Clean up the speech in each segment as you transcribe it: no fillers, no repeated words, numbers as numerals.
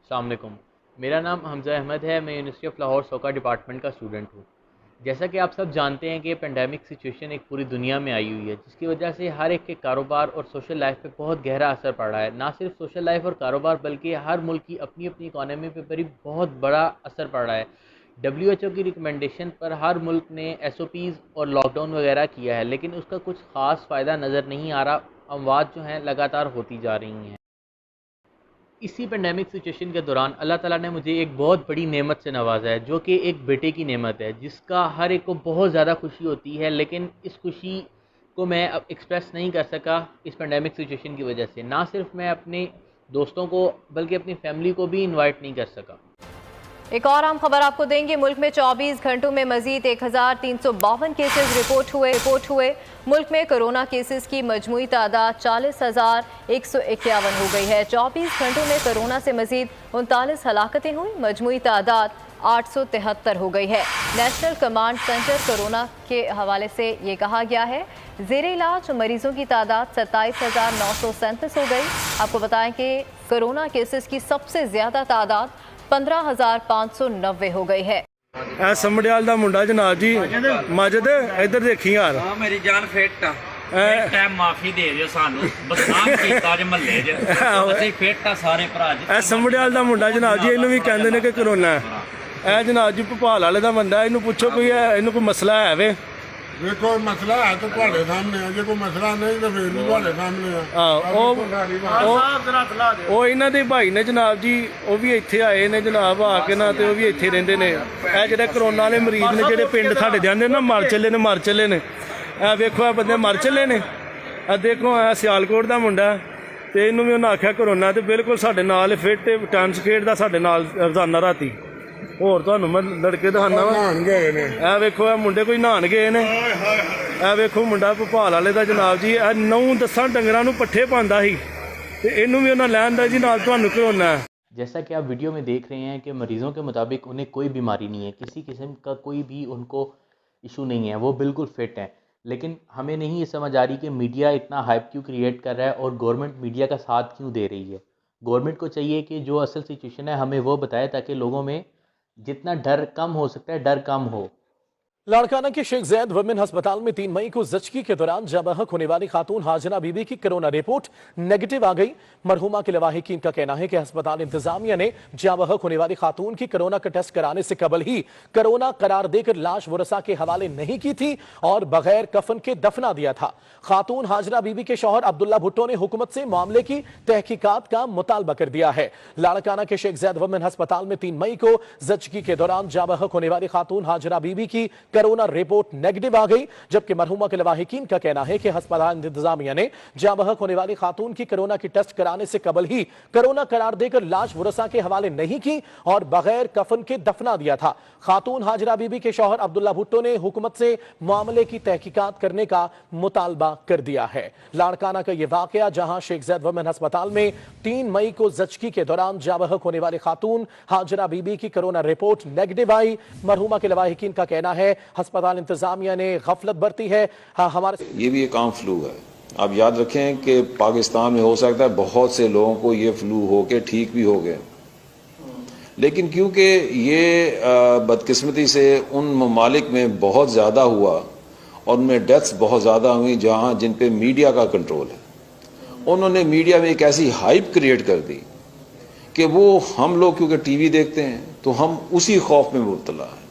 अस्सलाम वालेकुम। मेरा नाम हमज़ा अहमद है। मैं यूनिवर्सिटी ऑफ लाहौर सोका डिपार्टमेंट का स्टूडेंट हूँ। जैसा कि आप सब जानते हैं कि पेंडेमिक सिचुएशन एक पूरी दुनिया में आई हुई है, जिसकी वजह से हर एक के कारोबार और सोशल लाइफ पे बहुत गहरा असर पड़ रहा है। ना सिर्फ सोशल लाइफ और कारोबार, बल्कि हर मुल्क की अपनी अपनी इकॉनमी पे भी बहुत बड़ा असर पड़ रहा है। WHO की रिकमेंडेशन पर हर मुल्क ने SOPs और लॉकडाउन वगैरह किया है, लेकिन उसका कुछ ख़ास फ़ायदा नज़र नहीं आ रहा। अमवात जो हैं लगातार होती जा रही हैं। इसी पेंडेमिक सिचुएशन के दौरान अल्लाह ताला ने मुझे एक बहुत बड़ी नेमत से नवाजा है, जो कि एक बेटे की नेमत है, जिसका हर एक को बहुत ज़्यादा खुशी होती है। लेकिन इस खुशी को मैं अब एक्सप्रेस नहीं कर सका इस पेंडेमिक सिचुएशन की वजह से। ना सिर्फ मैं अपने दोस्तों को, बल्कि अपनी फैमिली को भी इनवाइट नहीं कर सका। एक और अहम खबर आपको देंगे। मुल्क में 24 घंटों में मजीद 1352 केसेस रिपोर्ट हुए। मुल्क में कोरोना केसेस की मजमूई तादाद 40,151 हो गई है। 24 घंटों में कोरोना से मजीद 39 हलाकतें हुई। मजमूई तादाद 873 हो गई है। नेशनल कमांड सेंटर कोरोना के हवाले से ये कहा गया है, जेर इलाज मरीजों की तादाद 27,937 हो गई। आपको बताएं कि कोरोना केसेस की सबसे ज्यादा तादाद 15,590 हो गई है। ਸਮੜਿਆਲ ਦਾ ਮੁੰਡਾ ਜਨਾਬ ਜੀ ਮਜਦ ਇੱਧਰ ਦੇਖੀ ਯਾਰ ਹਾਂ ਮੇਰੀ ਜਾਨ ਫਿੱਟ ਆ ਇੱਕ ਟਾਈਮ ਮਾਫੀ ਦੇ ਦਿਓ ਸਾਨੂੰ ਬਸਾਮ ਕੀਤਾ ਜ ਮਹੱਲੇ 'ਚ ਅਸੀਂ ਫਿੱਟ ਆ ਸਾਰੇ ਭਰਾ ਜੀ। ਇਹ ਸਮੜਿਆਲ ਦਾ ਮੁੰਡਾ ਜਨਾਬ ਜੀ, ਇਹਨੂੰ ਵੀ ਕਹਿੰਦੇ ਨੇ ਕਿ ਕਰੋਨਾ ਹੈ। ਇਹ ਜਨਾਬ ਜੀ ਭੋਪਾਲ ਵਾਲੇ ਦਾ ਬੰਦਾ, ਇਹਨੂੰ ਪੁੱਛੋ ਕੋਈ ਇਹਨੂੰ ਕੋਈ ਮਸਲਾ ਹੈ ਵੇ। देखो मसला है तो ਤੁਹਾਡੇ ਸਾਹਮਣੇ ਆ, ਜੇ ਕੋਈ ਮਸਲਾ ਨਹੀਂ ਤਾਂ ਫਿਰ ਵੀ ਤੁਹਾਡੇ ਸਾਹਮਣੇ ਆ। ਉਹ ਇਹਨਾਂ ਦੇ ਭਾਈ ਨੇ ਜਨਾਬ ਜੀ, ਉਹ ਵੀ ਇੱਥੇ ਆਏ ਨੇ ਜਨਾਬ, ਆ ਕੇ ਨਾ ਤੇ ਉਹ ਵੀ ਇੱਥੇ ਰਹਿੰਦੇ ਨੇ। ਇਹ ਜਿਹੜੇ ਕਰੋਨਾ ਵਾਲੇ ਮਰੀਜ਼ ਨੇ, ਜਿਹੜੇ ਪਿੰਡ ਸਾਡੇ ਜਾਂਦੇ ਨਾ ਮਰ ਚੱਲੇ ਨੇ। ਇਹ ਵੇਖੋ ਇਹ ਬੰਦੇ ਮਰ ਚੱਲੇ ਨੇ। ਇਹ ਦੇਖੋ ਇਹ ਸਿਆਲਕੋਟ ਦਾ ਮੁੰਡਾ ਤੇ ਇਹਨੂੰ ਵੀ ਉਹਨਾਂ ਆਖਿਆ ਕਰੋਨਾ, ਤੇ ਬਿਲਕੁਲ ਸਾਡੇ ਨਾਲ ਫਿੱਟ ਟੈਂਸ ਖੇਡਦਾ ਸਾਡੇ ਨਾਲ ਰੋਜ਼ਾਨਾ ਰਾਤੀ। ਹੋਰ ਤੁਹਾਨੂੰ ਮੈਂ ਲੜਕੇ ਦਿਖਾਣਾ ਵਾ। ਇਹ ਵੇਖੋ ਇਹ ਮੁੰਡੇ ਕੋਈ ਨਹਾਣ ਗਏ ਨੇ। ਇਹ ਵੇਖੋ ਮੁੰਡਾ ਭੋਪਾਲ ਵਾਲੇ ਦਾ ਜਨਾਬ ਜੀ, ਇਹ 9-10 ਡੰਗਰਾਂ ਨੂੰ ਪੱਠੇ ਪਾਉਂਦਾ ਸੀ ਤੇ ਇਹਨੂੰ ਵੀ ਉਹਨਾਂ ਲੈਣ ਦਾ ਜੀ ਨਾਲ ਤੁਹਾਨੂੰ ਕਰੋਨਾ है। जैसा कि आप वीडियो में देख रहे हैं कि मरीज़ों के मुताबिक उन्हें कोई बीमारी नहीं है, किसी किस्म का कोई भी उनको इशू नहीं है, वो बिल्कुल फिट हैं। लेकिन हमें नहीं ये समझ आ रही कि मीडिया इतना हाइप क्यों क्रिएट कर रहा है और गवर्नमेंट मीडिया का साथ क्यों दे रही है। गवर्नमेंट को चाहिए कि जो असल सिचुएशन है हमें वो बताए, ताकि लोगों में जितना डर कम हो सकता है, डर कम हो। लाड़काना के शेख जैद वुमेन अस्पताल में 3 मई को जचकी के दौरान जाबहक होने वाली खातून हाजना बीबी की कोरोना रिपोर्ट नेगेटिव आ गई। मरहुमा के लवाहिकीन का कहना है कि अस्पताल इंतजामिया ने जाबहक होने वाली खातून की कोरोना का टेस्ट कराने से कबल ही कोरोना करार देकर लाश वरसा के हवाले नहीं की थी और बगैर कफन के दफना दिया था। खातून हाजना बीबी के शौहर अब्दुल्ला भुट्टो ने हुकूमत से मामले की तहकीकात का मुतालबा कर दिया है। लाड़काना के शेख जैद वुमेन अस्पताल में 3 मई को जचकी के दौरान जाबहक होने वाली खातून हाजना बीबी की कोरोना रिपोर्ट नेगेटिव आ गई, जबकि मरहुमा के लवाहिकीन का कहना है कि अस्पताल इंतजामिया ने जाबहक होने वाली खातून की कोरोना की टेस्ट कराने से कबल ही कोरोना करार देकर लाश वरसा के हवाले नहीं की और बगैर कफन के दफना दिया था। खातून हाजरा बीबी के शौहर अब्दुल्ला भुट्टो ने हुकूमत से मामले की तहकीकात करने का मुतालबा कर दिया है। लाड़काना का यह वाकया, जहां शेख जैद वुमेन अस्पताल में 3 मई को जचकी के दौरान जाबहक होने वाली खातून हाजरा बीबी की कोरोना रिपोर्ट नेगेटिव आई। मरहुमा के लवाहिकीन का कहना है अस्पताल इंतजामिया ने गफलत बरती है। हमारे ये भी एक आम फ्लू है। आप याद रखें कि पाकिस्तान में हो सकता है बहुत से लोगों को ये फ्लू हो के ठीक भी हो गए, लेकिन क्योंकि ये बदकिस्मती से उन ममालिक में बहुत ज़्यादा हुआ और उनमें डेथ्स बहुत ज़्यादा हुई जहाँ जिन पे मीडिया का कंट्रोल है, उन्होंने मीडिया में एक ऐसी हाइप क्रिएट कर दी कि वो हम लोग क्योंकि टीवी देखते हैं तो हम उसी खौफ में मुब्तला हैं।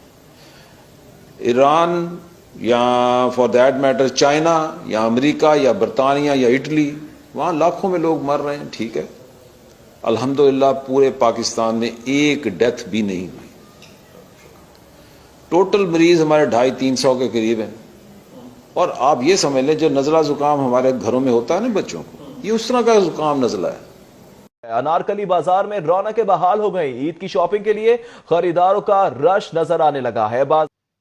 ईरान या फॉर दैट मैटर चाइना या अमेरिका या बरतानिया या इटली, वहाँ लाखों में लोग मर रहे हैं, ठीक है। अल्हम्दुलिल्लाह पूरे पाकिस्तान में एक डेथ भी नहीं हुई। टोटल मरीज हमारे 250-300 के करीब हैं। और आप ये समझ लें, जो नज़ला ज़ुकाम हमारे घरों में होता है ना बच्चों को, ये उस तरह का ज़ुकाम नज़ला है। अनारकली बाजार में रौनकें बहाल हो गई। ईद की शॉपिंग के लिए खरीदारों का रश नजर आने लगा है।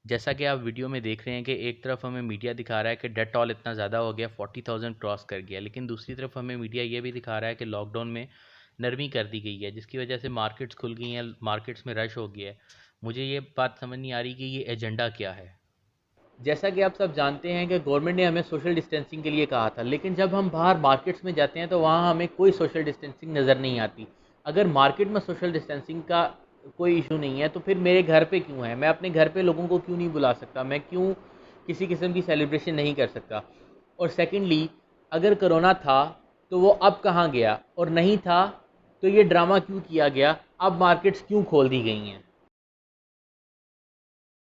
जैसा कि आप वीडियो में देख रहे हैं कि एक तरफ हमें मीडिया दिखा रहा है कि डेथ टॉल इतना ज़्यादा हो गया, 40,000 क्रॉस कर गया, लेकिन दूसरी तरफ हमें मीडिया ये भी दिखा रहा है कि लॉकडाउन में नरमी कर दी गई है, जिसकी वजह से मार्केट्स खुल गई हैं, मार्केट्स में रश हो गया है। मुझे ये बात समझ नहीं आ रही कि ये एजेंडा क्या है। जैसा कि आप सब जानते हैं कि गवर्नमेंट ने हमें सोशल डिस्टेंसिंग के लिए कहा था, लेकिन जब हम बाहर मार्केट्स में जाते हैं तो वहाँ हमें कोई सोशल डिस्टेंसिंग नज़र नहीं आती। अगर मार्केट में सोशल डिस्टेंसिंग का कोई इशू नहीं है तो फिर मेरे घर पे क्यों है? मैं अपने घर पे लोगों को क्यों नहीं बुला सकता? मैं क्यों किसी किस्म की सेलिब्रेशन नहीं कर सकता? और सेकेंडली, अगर कोरोना था तो वो अब कहाँ गया, और नहीं था तो ये ड्रामा क्यों किया गया? अब मार्केट्स क्यों खोल दी गई हैं?